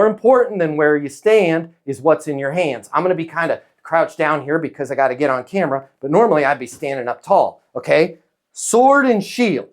More important than where you stand is what's in your hands. I'm going to be kind of crouched down here because I got to get on camera, but normally I'd be standing up tall, okay? Sword and shield.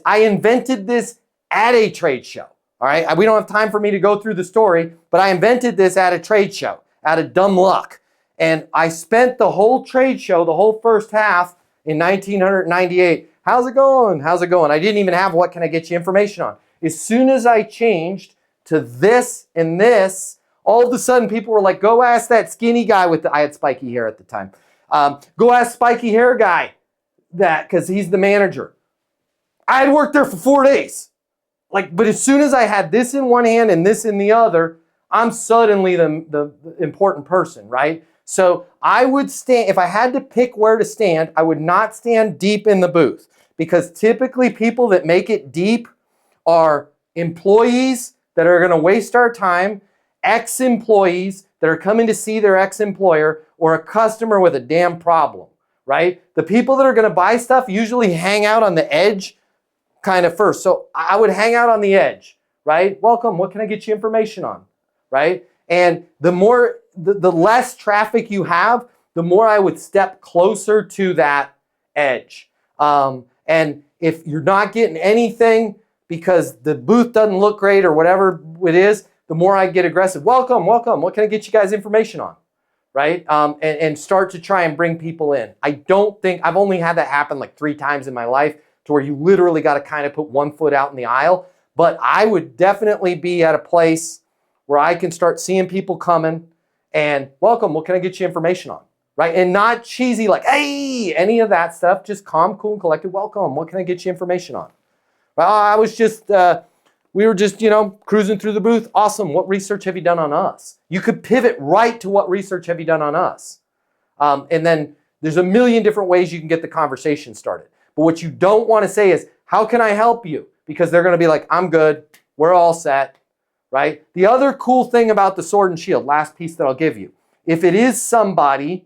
I invented this at a trade show, all right? We don't have time for me to go through the story, but I invented this at a trade show, out of dumb luck. And I spent the whole trade show, the whole first half in 1998. How's it going? How's it going? I didn't even have what can I get you information on. As soon as I changed to this and this, all of a sudden people were like, go ask that skinny guy I had spiky hair at the time. Go ask spiky hair guy that, because he's the manager. I had worked there for 4 days. But as soon as I had this in one hand and this in the other, I'm suddenly the important person, right? So I would stand, if I had to pick where to stand, I would not stand deep in the booth, because typically people that make it deep are employees that are going to waste our time, ex-employees that are coming to see their ex-employer, or a customer with a damn problem, right? The people that are going to buy stuff usually hang out on the edge kind of first. So I would hang out on the edge, right? Welcome, what can I get you information on, right? And the less traffic you have, the more I would step closer to that edge. And if you're not getting anything because the booth doesn't look great or whatever it is, the more I get aggressive. Welcome, welcome. What can I get you guys information on? Right? And start to try and bring people in. I've only had that happen like 3 times in my life, to where you literally got to kind of put one foot out in the aisle. But I would definitely be at a place where I can start seeing people coming and welcome, what can I get you information on? Right? And not cheesy like, hey, any of that stuff, just calm, cool, and collected. Welcome, what can I get you information on? Well, I was just, we were just, cruising through the booth. Awesome, what research have you done on us? You could pivot right to what research have you done on us? And then there's a million different ways you can get the conversation started. But what you don't want to say is, how can I help you? Because they're going to be like, I'm good, we're all set, right? The other cool thing about the sword and shield, last piece that I'll give you, if it is somebody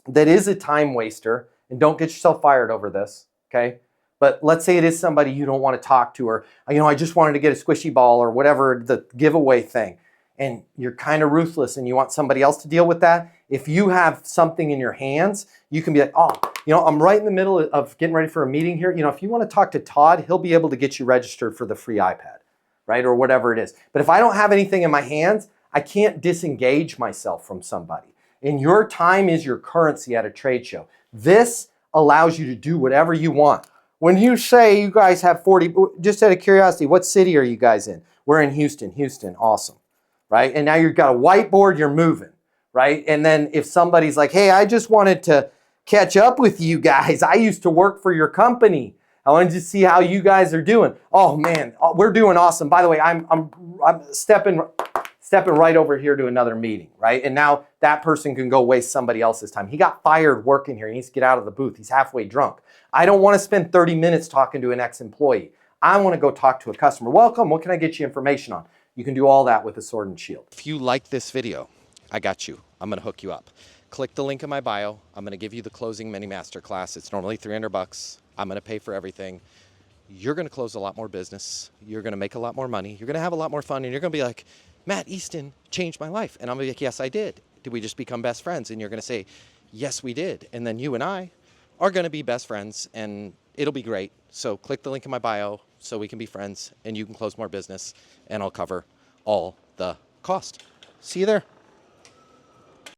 that is a time waster, and don't get yourself fired over this, okay? But let's say it is somebody you don't want to talk to, or, I just wanted to get a squishy ball or whatever the giveaway thing, and you're kind of ruthless and you want somebody else to deal with that. If you have something in your hands, you can be like, oh, I'm right in the middle of getting ready for a meeting here. If you want to talk to Todd, he'll be able to get you registered for the free iPad, right? Or whatever it is. But if I don't have anything in my hands, I can't disengage myself from somebody. And your time is your currency at a trade show. This allows you to do whatever you want. When you say you guys have 40, just out of curiosity, what city are you guys in? We're in Houston. Houston, awesome, right? And now you've got a whiteboard, you're moving, right? And then if somebody's like, hey, I just wanted to catch up with you guys. I used to work for your company. I wanted to see how you guys are doing. Oh man, we're doing awesome. By the way, I'm stepping right over here to another meeting, right? And now that person can go waste somebody else's time. He got fired working here. He needs to get out of the booth. He's halfway drunk. I don't want to spend 30 minutes talking to an ex-employee. I want to go talk to a customer. Welcome, what can I get you information on? You can do all that with a sword and shield. If you like this video, I got you. I'm going to hook you up. Click the link in my bio. I'm going to give you the closing mini masterclass. It's normally $300. I'm going to pay for everything. You're going to close a lot more business. You're going to make a lot more money. You're going to have a lot more fun. And you're going to be like, Matt Easton changed my life. And I'm going to be like, yes, I did. Did we just become best friends? And you're going to say, yes, we did. And then you and I are going to be best friends and it'll be great. So click the link in my bio so we can be friends and you can close more business and I'll cover all the cost. See you there.